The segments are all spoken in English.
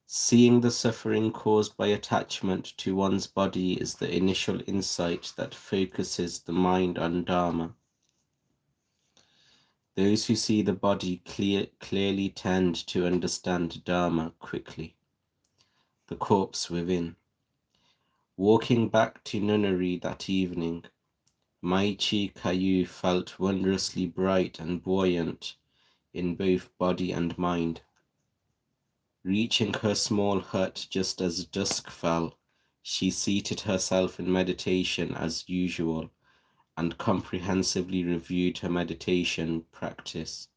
Seeing the suffering caused by attachment to one's body is the initial insight that focuses the mind on Dharma. Those who see the body clearly tend to understand Dharma quickly. The corpse within. Walking back to nunnery that evening, chee kaew felt wondrously bright and buoyant in both body and mind. Reaching her small hut just as dusk fell, she seated herself in meditation as usual and comprehensively reviewed her meditation practice.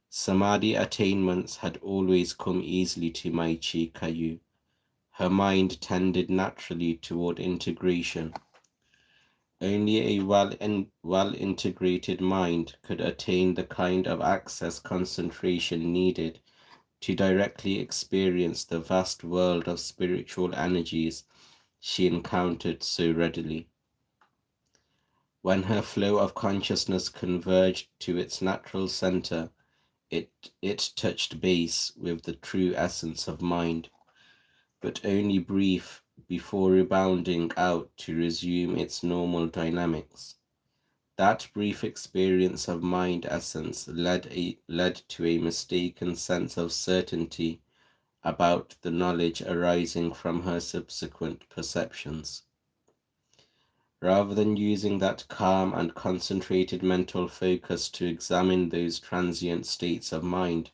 Samadhi attainments had always come easily to chee kaew. Her mind tended naturally toward integration. Only a well-integrated mind could attain the kind of access concentration needed to directly experience the vast world of spiritual energies she encountered so readily. When her flow of consciousness converged to its natural center, it touched base with the true essence of mind, but only brief before rebounding out to resume its normal dynamics. That brief experience of mind essence led to a mistaken sense of certainty about the knowledge arising from her subsequent perceptions. Rather than using that calm and concentrated mental focus to examine those transient states of mind,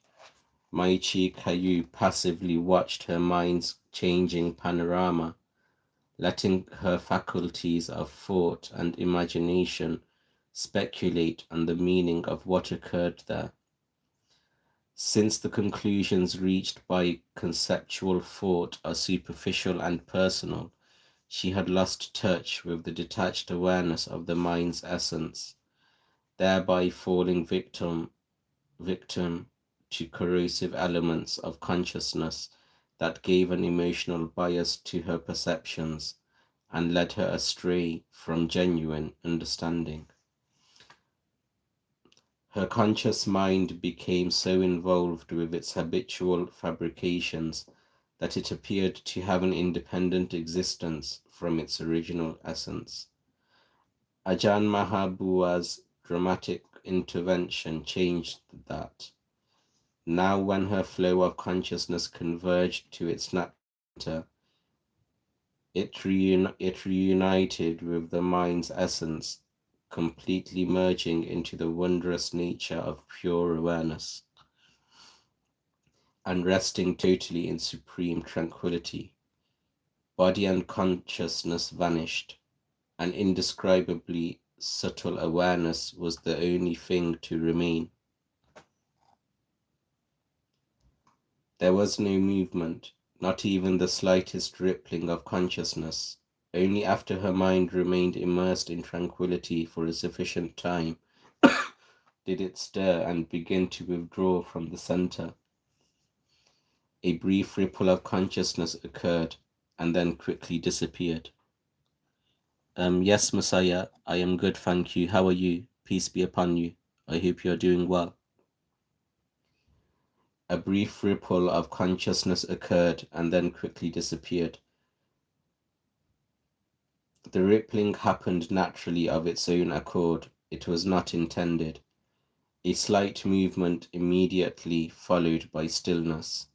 chee kaew passively watched her mind's changing panorama, letting her faculties of thought and imagination speculate on the meaning of what occurred there. Since the conclusions reached by conceptual thought are superficial and personal, she had lost touch with the detached awareness of the mind's essence, thereby falling victim to corrosive elements of consciousness that gave an emotional bias to her perceptions and led her astray from genuine understanding. Her conscious mind became so involved with its habitual fabrications that it appeared to have an independent existence from its original essence. Ajahn Mahabua's dramatic intervention changed that. Now when her flow of consciousness converged to its natural center, it reunited with the mind's essence, completely merging into the wondrous nature of pure awareness and resting totally in supreme tranquility. Body and consciousness vanished. An indescribably subtle awareness was the only thing to remain. There was no movement, not even the slightest rippling of consciousness. Only after her mind remained immersed in tranquility for a sufficient time did it stir and begin to withdraw from the center. A brief ripple of consciousness occurred and then quickly disappeared. Yes, Messiah, I am good, thank you. How are you? Peace be upon you. I hope you are doing well. A brief ripple of consciousness occurred and then quickly disappeared. The rippling happened naturally of its own accord. It was not intended. A slight movement immediately followed by stillness.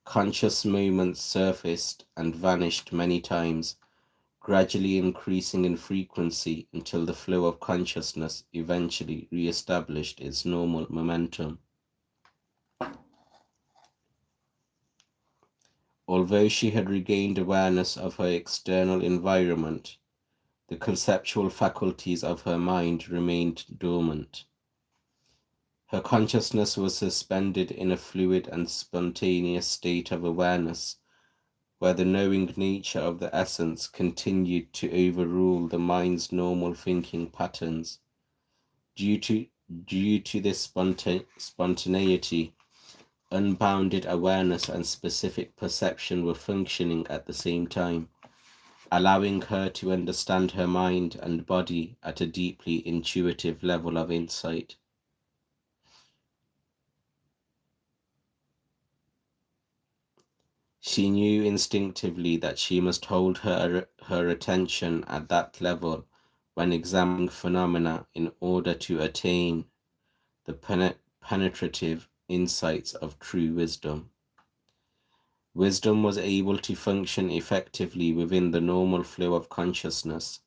Conscious moments surfaced and vanished many times, gradually increasing in frequency until the flow of consciousness eventually re-established its normal momentum. Although she had regained awareness of her external environment, the conceptual faculties of her mind remained dormant. Her consciousness was suspended in a fluid and spontaneous state of awareness, where the knowing nature of the essence continued to overrule the mind's normal thinking patterns. Due to this spontaneity, unbounded awareness and specific perception were functioning at the same time, allowing her to understand her mind and body at a deeply intuitive level of insight. She knew instinctively that she must hold her attention at that level when examining phenomena in order to attain the penetrative insights of true wisdom. Wisdom was able to function effectively within the normal flow of consciousness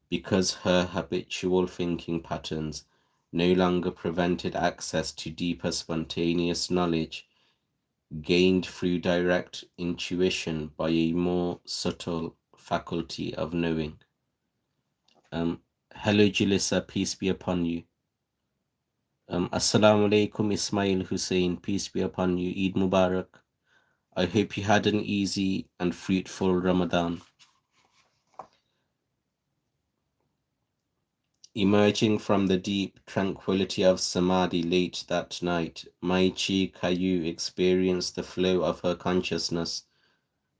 because her habitual thinking patterns no longer prevented access to deeper spontaneous knowledge gained through direct intuition by a more subtle faculty of knowing. Hello, Julissa, peace be upon you. Assalamu alaikum, Ismail Hussein, peace be upon you. Eid Mubarak. I hope you had an easy and fruitful Ramadan. Emerging from the deep tranquility of Samadhi late that night, my chee kaew experienced the flow of her consciousness,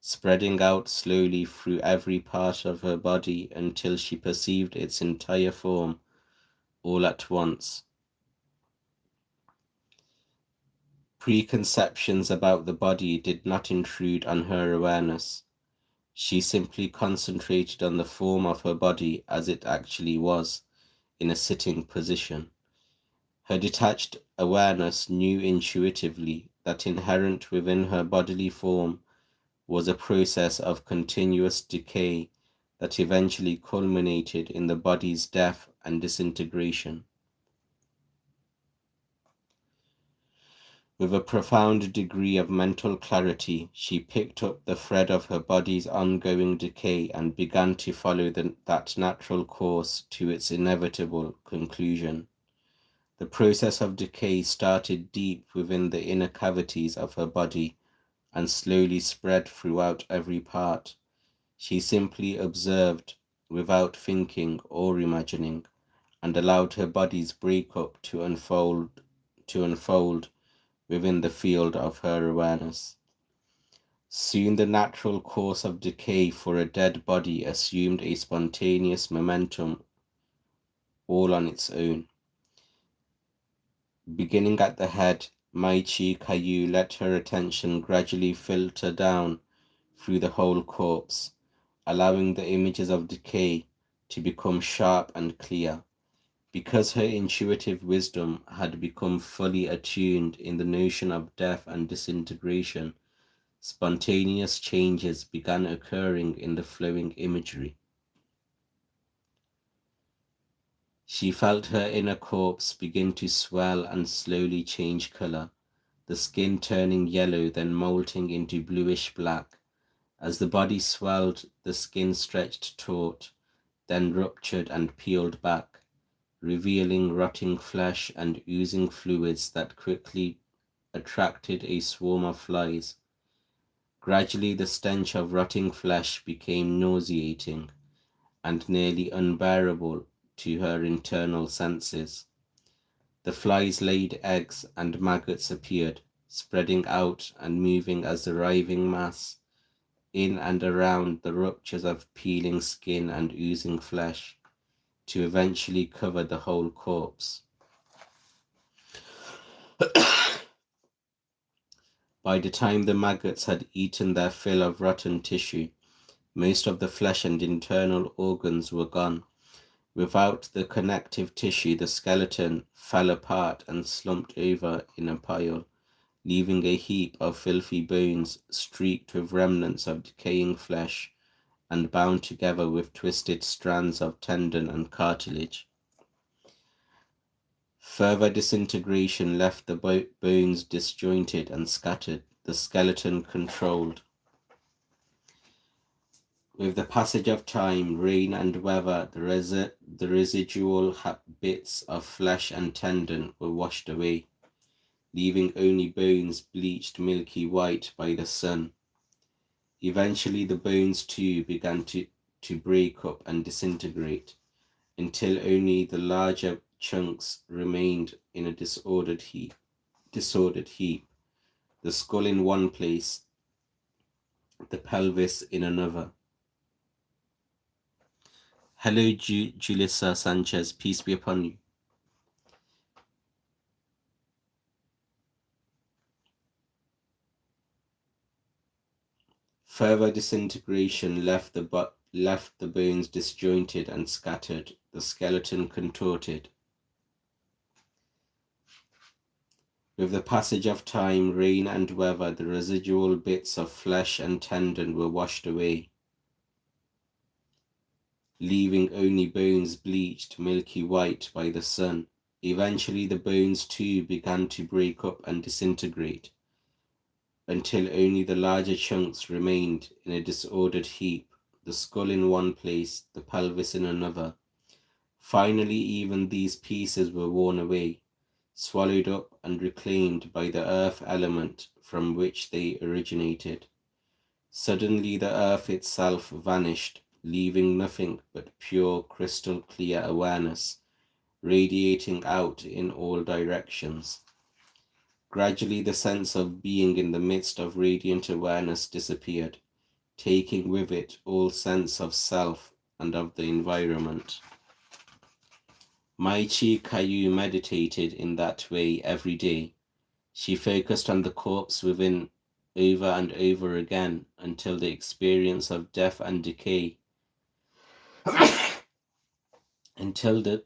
spreading out slowly through every part of her body until she perceived its entire form all at once. Preconceptions about the body did not intrude on her awareness. She simply concentrated on the form of her body as it actually was, in a sitting position. Her detached awareness knew intuitively that inherent within her bodily form was a process of continuous decay that eventually culminated in the body's death and disintegration. With a profound degree of mental clarity, she picked up the thread of her body's ongoing decay and began to follow that natural course to its inevitable conclusion. The process of decay started deep within the inner cavities of her body and slowly spread throughout every part. She simply observed without thinking or imagining and allowed her body's breakup to unfold within the field of her awareness. Soon the natural course of decay for a dead body assumed a spontaneous momentum all on its own. Beginning at the head, my chee kaew let her attention gradually filter down through the whole corpse, allowing the images of decay to become sharp and clear. Because her intuitive wisdom had become fully attuned in the notion of death and disintegration, spontaneous changes began occurring in the flowing imagery. She felt her inner corpse begin to swell and slowly change color, the skin turning yellow, then molting into bluish black. As the body swelled, the skin stretched taut, then ruptured and peeled back, revealing rotting flesh and oozing fluids that quickly attracted a swarm of flies. Gradually, the stench of rotting flesh became nauseating and nearly unbearable to her internal senses. The flies laid eggs and maggots appeared, spreading out and moving as a writhing mass in and around the ruptures of peeling skin and oozing flesh, to eventually cover the whole corpse. By the time the maggots had eaten their fill of rotten tissue, most of the flesh and internal organs were gone. Without the connective tissue, the skeleton fell apart and slumped over in a pile, leaving a heap of filthy bones streaked with remnants of decaying flesh and bound together with twisted strands of tendon and cartilage. Further disintegration left the bones disjointed and scattered, the skeleton controlled. With the passage of time, rain and weather, the residual bits of flesh and tendon were washed away, leaving only bones bleached milky white by the sun. Eventually the bones too began to break up and disintegrate, until only the larger chunks remained in a disordered heap, the skull in one place, the pelvis in another. Hello, Julissa Sanchez, peace be upon you. Further disintegration left the bones disjointed and scattered, the skeleton contorted. With the passage of time, rain and weather, the residual bits of flesh and tendon were washed away, leaving only bones bleached milky white by the sun. Eventually the bones too began to break up and disintegrate, until only the larger chunks remained in a disordered heap, the skull in one place, the pelvis in another. Finally, even these pieces were worn away, swallowed up and reclaimed by the earth element from which they originated. Suddenly the earth itself vanished, leaving nothing but pure crystal clear awareness, radiating out in all directions. Gradually the sense of being in the midst of radiant awareness disappeared, taking with it all sense of self and of the environment. Chee Kaew meditated in that way every day. She focused on the corpse within over and over again until the experience of death and decay until the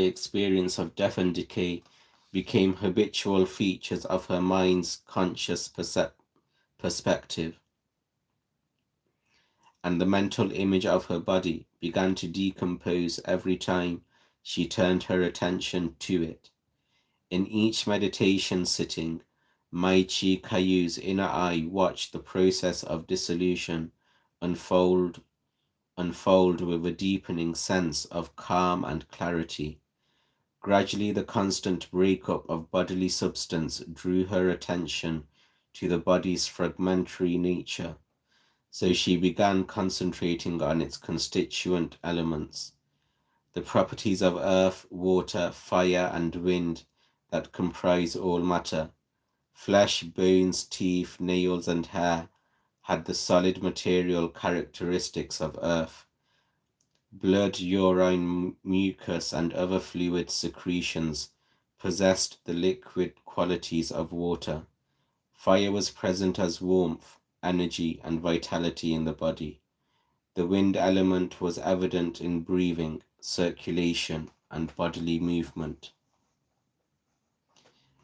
experience of death and decay became habitual features of her mind's conscious perspective, and the mental image of her body began to decompose every time she turned her attention to it. In each meditation sitting, Chee Kaew's inner eye watched the process of dissolution unfold with a deepening sense of calm and clarity. Gradually, the constant breakup of bodily substance drew her attention to the body's fragmentary nature, so she began concentrating on its constituent elements, the properties of earth, water, fire, and wind that comprise all matter. Flesh, bones, teeth, nails, and hair had the solid material characteristics of earth. Blood, urine, mucus, and other fluid secretions possessed the liquid qualities of water. Fire was present as warmth, energy, and vitality in the body. The wind element was evident in breathing, circulation, and bodily movement.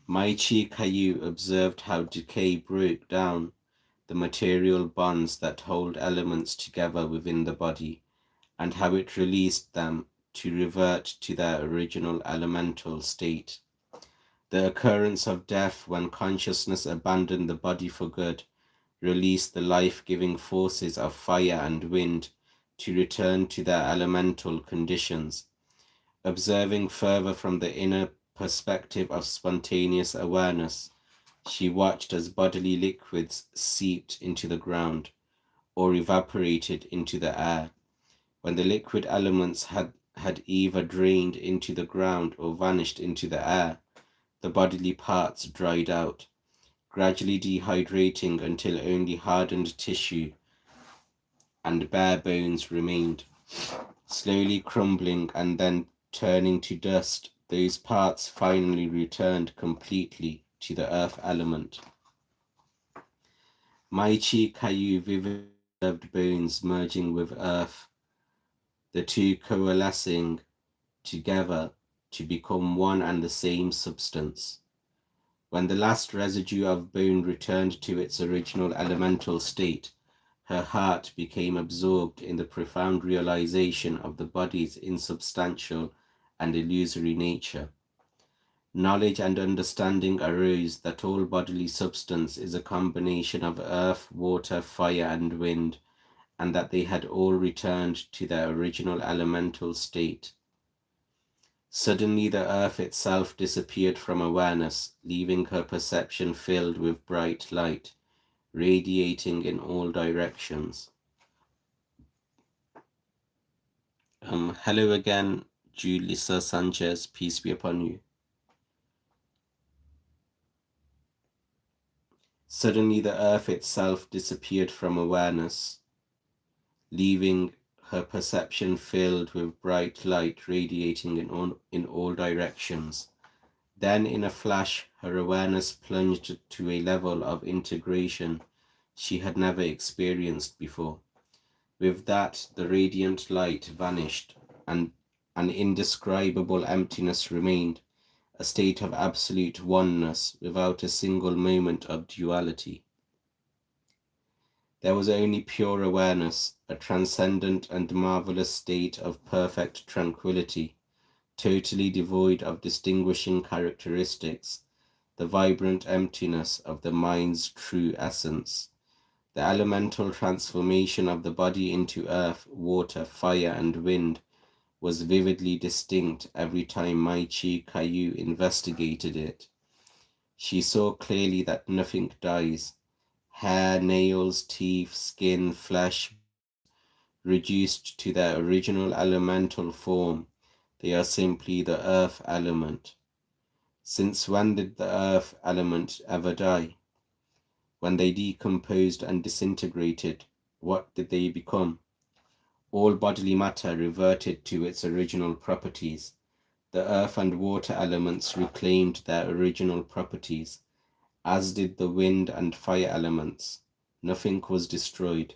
Chee Kaew observed how decay broke down the material bonds that hold elements together within the body, and how it released them to revert to their original elemental state. The occurrence of death, when consciousness abandoned the body for good, released the life-giving forces of fire and wind to return to their elemental conditions. Observing further from the inner perspective of spontaneous awareness, she watched as bodily liquids seeped into the ground or evaporated into the air. When the liquid elements had either drained into the ground or vanished into the air, the bodily parts dried out, gradually dehydrating until only hardened tissue and bare bones remained. Slowly crumbling and then turning to dust, those parts finally returned completely to the earth element. Chee Kaew vividly observed bones merging with earth, the two coalescing together to become one and the same substance. When the last residue of bone returned to its original elemental state, her heart became absorbed in the profound realization of the body's insubstantial and illusory nature. Knowledge and understanding arose that all bodily substance is a combination of earth, water, fire, and wind, and that they had all returned to their original elemental state. Suddenly the earth itself disappeared from awareness, leaving her perception filled with bright light, radiating in all directions. Hello again, Julissa Sanchez, peace be upon you. Suddenly the earth itself disappeared from awareness, leaving her perception filled with bright light radiating in all directions. Then in a flash, her awareness plunged to a level of integration she had never experienced before. With that, the radiant light vanished, and an indescribable emptiness remained, a state of absolute oneness without a single moment of duality. There was only pure awareness, a transcendent and marvelous state of perfect tranquility, totally devoid of distinguishing characteristics, the vibrant emptiness of the mind's true essence. The elemental transformation of the body into earth, water, fire, and wind was vividly distinct every time Mai Chi Kaew investigated it. She saw clearly that nothing dies. Hair, nails, teeth, skin, flesh, reduced to their original elemental form, they are simply the earth element. Since when did the earth element ever die? When they decomposed and disintegrated, what did they become? All bodily matter reverted to its original properties. The earth and water elements reclaimed their original properties, as did the wind and fire elements. Nothing was destroyed.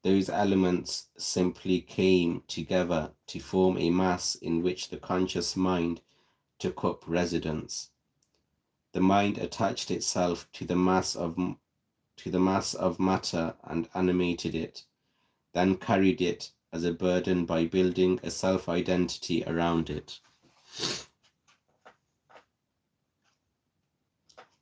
Those elements simply came together to form a mass in which the conscious mind took up residence. The mind attached itself to the mass of matter and animated it, then carried it as a burden by building a self-identity around it.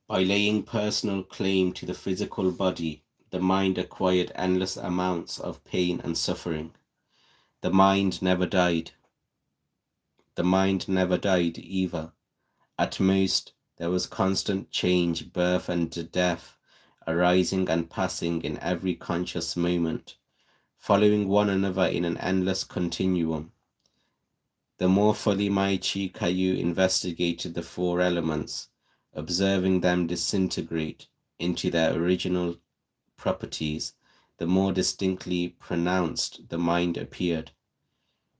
By laying personal claim to the physical body, the mind acquired endless amounts of pain and suffering. The mind never died. The mind never died either. At most, there was constant change, birth and death, arising and passing in every conscious moment, following one another in an endless continuum. The more fully Mai Chi Kaew investigated the four elements, observing them disintegrate into their original properties, the more distinctly pronounced the mind appeared.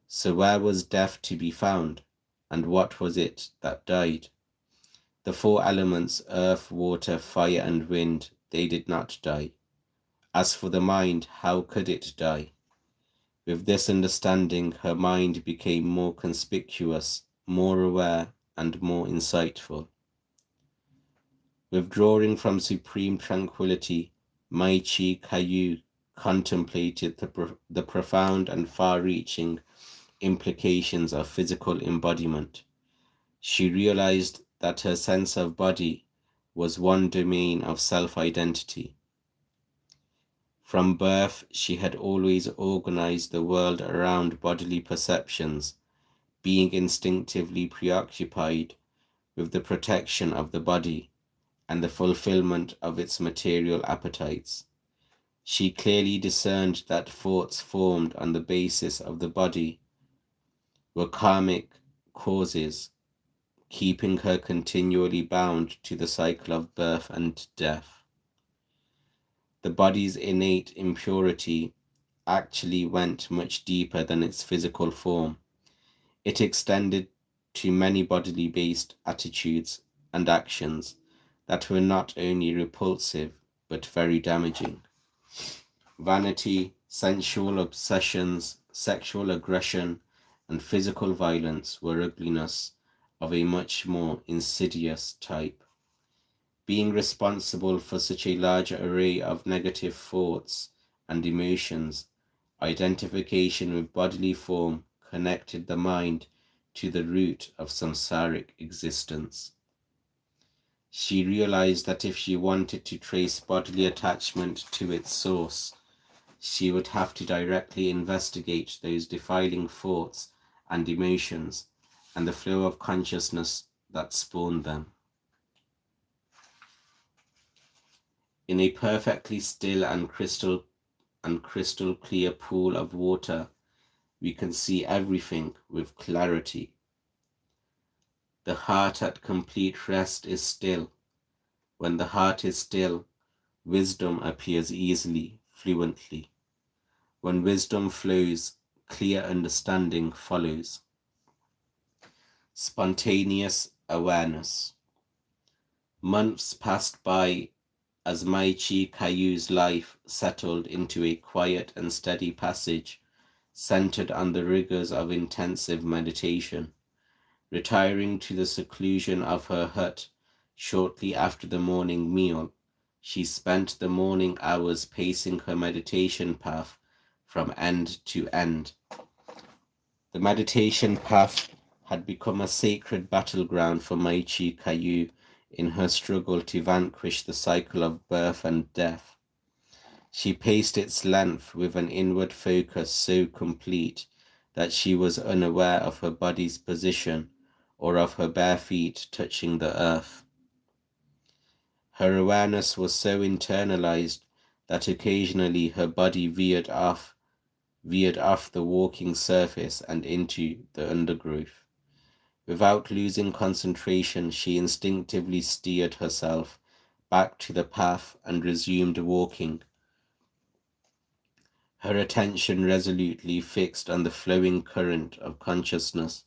So where was death to be found, and what was it that died? The four elements, earth, water, fire, and wind, they did not die. As for the mind, how could it die? With this understanding, her mind became more conspicuous, more aware, and more insightful. Withdrawing from supreme tranquility, Mai Chi Kaew contemplated the profound and far-reaching implications of physical embodiment. She realized that her sense of body was one domain of self-identity. From birth, she had always organized the world around bodily perceptions, being instinctively preoccupied with the protection of the body and the fulfillment of its material appetites. She clearly discerned that thoughts formed on the basis of the body were karmic causes, keeping her continually bound to the cycle of birth and death. The body's innate impurity actually went much deeper than its physical form. It extended to many bodily based attitudes and actions that were not only repulsive but very damaging. Vanity, sensual obsessions, sexual aggression, and physical violence were ugliness of a much more insidious type. Being responsible for such a large array of negative thoughts and emotions, identification with bodily form connected the mind to the root of samsaric existence. She realized that if she wanted to trace bodily attachment to its source, she would have to directly investigate those defiling thoughts and emotions and the flow of consciousness that spawned them. In a perfectly still and crystal clear pool of water, we can see everything with clarity. The heart at complete rest is still. When the heart is still, wisdom appears easily, fluently. When wisdom flows, clear understanding follows. Spontaneous awareness. Months passed by as chee Kaew's life settled into a quiet and steady passage centered on the rigors of intensive meditation. Retiring to the seclusion of her hut shortly after the morning meal, she spent the morning hours pacing her meditation path from end to end. The meditation path had become a sacred battleground for chee Kaew in her struggle to vanquish the cycle of birth and death. She paced its length with an inward focus so complete that she was unaware of her body's position or of her bare feet touching the earth. Her awareness was so internalized that occasionally her body veered off the walking surface and into the undergrowth. Without losing concentration, she instinctively steered herself back to the path and resumed walking, her attention resolutely fixed on the flowing current of consciousness.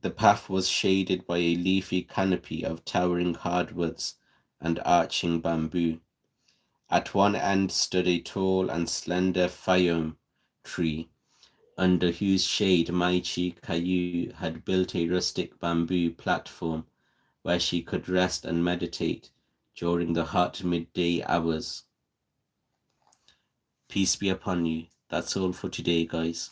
The path was shaded by a leafy canopy of towering hardwoods and arching bamboo. At one end stood a tall and slender kaew tree, under whose shade chee Kaew had built a rustic bamboo platform where she could rest and meditate during the hot midday hours. Peace be upon you. That's all for today, guys.